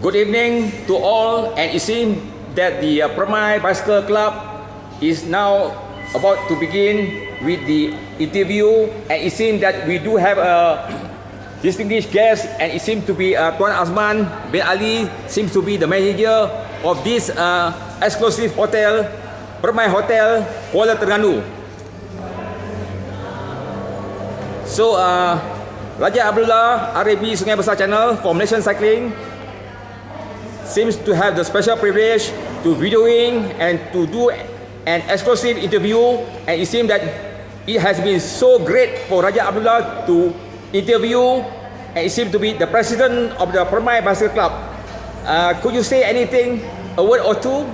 Good evening to all, and it seems that the Permai Bicycle Club is now about to begin with the interview, and it seems that we do have a distinguished guest, and it seems to be Tuan AZMAN bin Ali, seems to be the manager of this exclusive hotel, Permai Hotel, Kuala Trengganu. So, Raja Abdullah RAB Sungai Besar Channel for Malaysian Cycling seems to have the special privilege to videoing and to do an exclusive interview, and it seems that it has been so great for Raja Abdullah to interview, and it seems to be the president of the Permai Bicycle Club. Could you say anything, a word or two?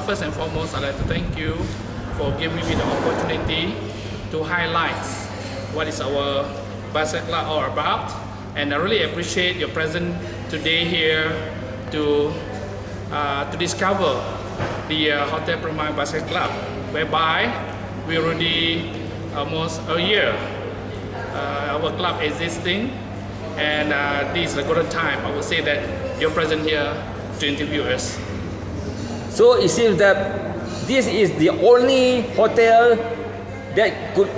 First and foremost, I'd like to thank you for giving me the opportunity to highlight what is our bicycle club all about, and I really appreciate your presence today here to discover the Hotel Permai Bicycle Club, whereby we already almost a year our club existing, and this is a good time. I would say that you're present here to interview us. So it seems that this is the only hotel that could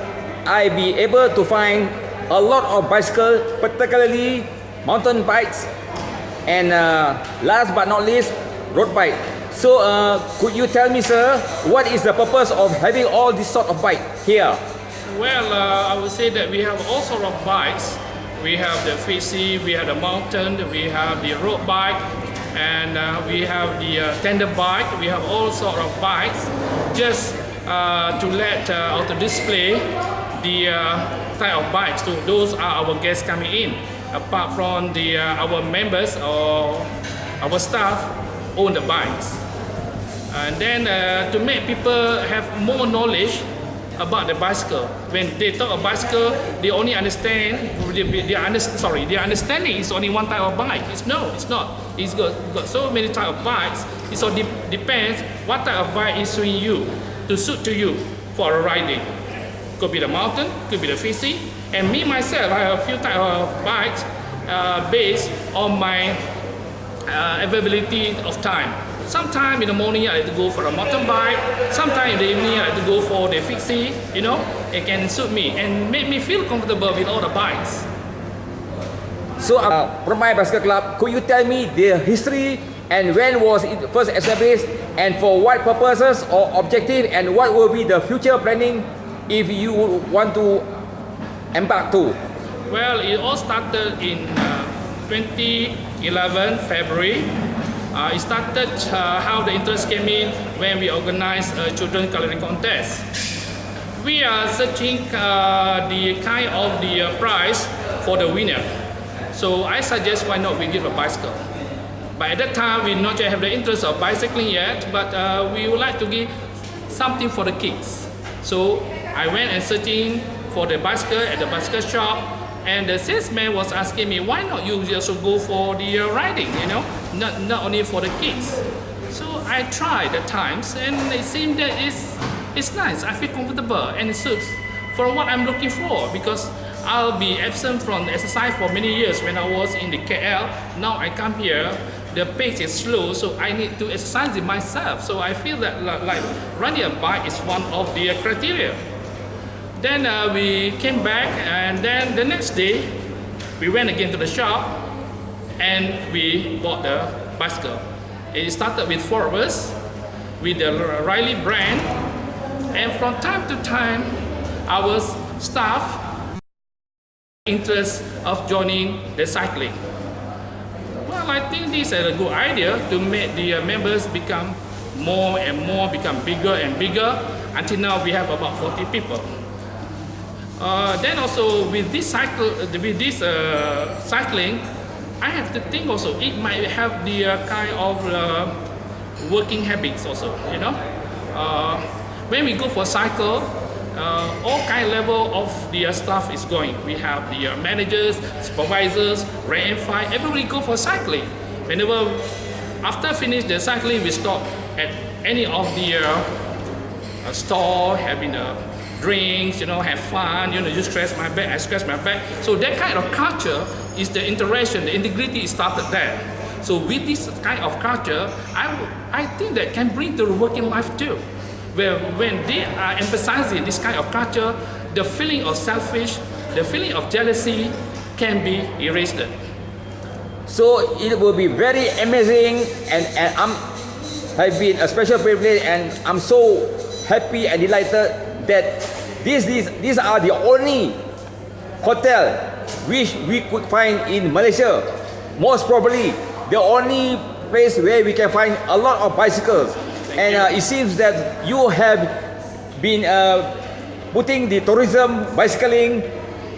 I be able to find a lot of bicycles, particularly mountain bikes, and last but not least, road bike. So could you tell me, sir, what is the purpose of having all this sort of bike here? Well, I would say that we have all sorts of bikes. We have the FCC, we have the mountain, we have the road bike, and we have the tandem bike. We have all sorts of bikes just to let or to display the type of bikes. So those are our guests coming in. Apart from our members or our staff own the bikes, and then to make people have more knowledge about the bicycle. When they talk about bicycle, they only understand. Their understanding is only one type of bike. It's not. It's got so many type of bikes. It all depends what type of bike is suiting you, to suit to you for a riding. Could be the mountain, could be the FCC, and me myself, I have a few type of bikes based on my availability of time. Sometime in the morning I like to go for a mountain bike. Sometime in the evening I like to go for the FCC. It can suit me and make me feel comfortable with all the bikes. So, Permai Bicycle Club, could you tell me the history and when was it first established, and for what purposes or objective, and what will be the future planning if you want to embark to? Well, it all started in 2011 February. It started how the interest came in when we organized a children's coloring contest. We are searching the kind of the prize for the winner. So I suggest why not we give a bicycle. But at that time we not yet have the interest of bicycling yet, but we would like to give something for the kids. So I went and searching for the bicycle at the bicycle shop, and the salesman was asking me, why not you also go for the riding, not only for the kids. So I tried at times, and it seemed that it's nice. I feel comfortable and it suits for what I'm looking for, because I'll be absent from the exercise for many years. When I was in the KL, now I come here, the pace is slow, so I need to exercise it myself. So I feel that like riding a bike is one of the criteria. Then we came back, and then the next day we went again to the shop and we bought the bicycle. It started with 4 of us with the Riley brand, and from time to time our staff interest of joining the cycling. Well, I think this is a good idea to make the members become more and more, become bigger and bigger, until now we have about 40 people. Then also with this cycling, I have to think also it might have the kind of working habits also. When we go for cycle, all kind level of the staff is going. We have the managers, supervisors, rank and file. Everybody go for cycling. Whenever after finish the cycling, we stop at any of the store having a drinks, have fun, you scratch my back, I scratch my back. So that kind of culture is the interaction, the integrity is started there. So with this kind of culture, I think that can bring to working life too. Where when they are emphasizing this kind of culture, the feeling of selfish, the feeling of jealousy can be erased. So it will be very amazing, and have been a special privilege, and I'm so happy and delighted that these are the only hotel which we could find in Malaysia. Most probably the only place where we can find a lot of bicycles. It seems that you have been putting the tourism bicycling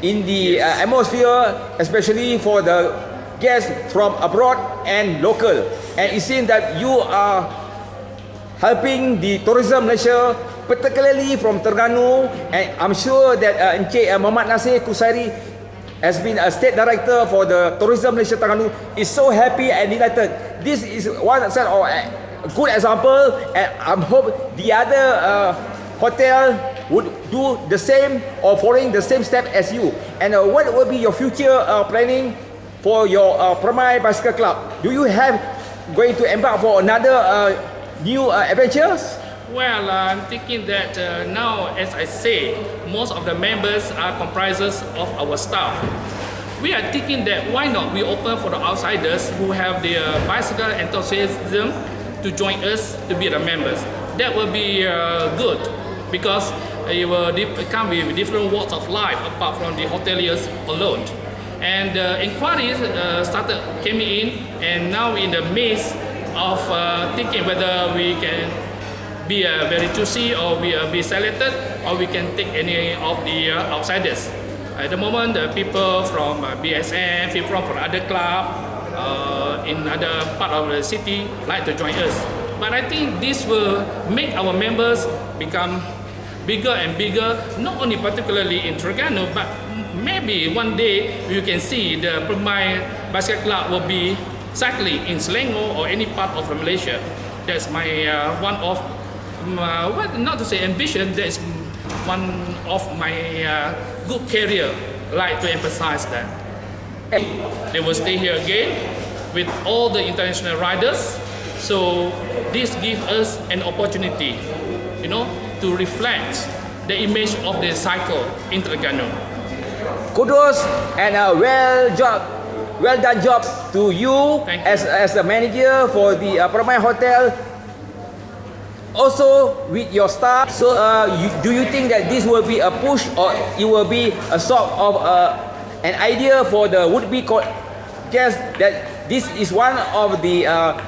in the atmosphere, especially for the guests from abroad and local. And it seems that you are helping the tourism Malaysia, particularly from Terengganu. And I'm sure that Encik Muhammad Nasir Kusairi has been a state director for the tourism Malaysia Terengganu, is so happy and delighted. This is one set of a good example, and I hope the other hotel would do the same or following the same step as you. And what will be your future planning for your Permai Bicycle Club? Do you have going to embark for another new adventures? Well, I'm thinking that now, as I say, most of the members are comprises of our staff. We are thinking that why not we open for the outsiders who have the bicycle enthusiasm to join us to be the members. That will be good, because it will come with different walks of life apart from the hoteliers alone. And inquiries came in, and now in the midst of thinking whether we can be very choosy or we be selected, or we can take any of the outsiders. At the moment, the people from BSM, people from other club in other part of the city like to join us. But I think this will make our members become bigger and bigger, not only particularly in Trengganu, but maybe one day you can see the Permai Bicycle Club will be cycling in Selangor or any part of Malaysia. That's my one of well, not to say ambition, that's one of my good career, like to emphasize that. They will stay here again with all the international riders, so this gives us an opportunity, to reflect the image of the cycle in Trengganu. Kudos and well done job to you as the manager for the Permai Hotel. Also with your staff. So do you think that this will be a push, or it will be a sort of an idea for the would-be guests that this is one of the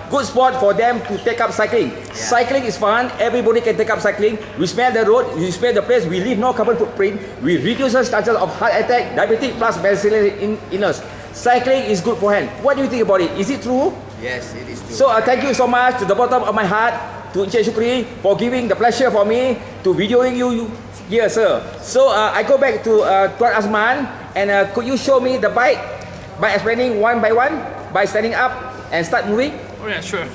good spot for them to take up cycling? Yeah. Cycling is fun. Everybody can take up cycling. We smell the road, we smell the place, we leave no carbon footprint, we reduce the chances of heart attack, diabetes plus bacillus illness. Cycling is good for health. What do you think about it? Is it true? Yes, it is true. So thank you so much to the bottom of my heart to Encik Shukri for giving the pleasure for me to videoing you here, sir. So I go back to Tuan Azman, and could you show me the bike by explaining one by one, by standing up and start moving? Oh yeah, sure.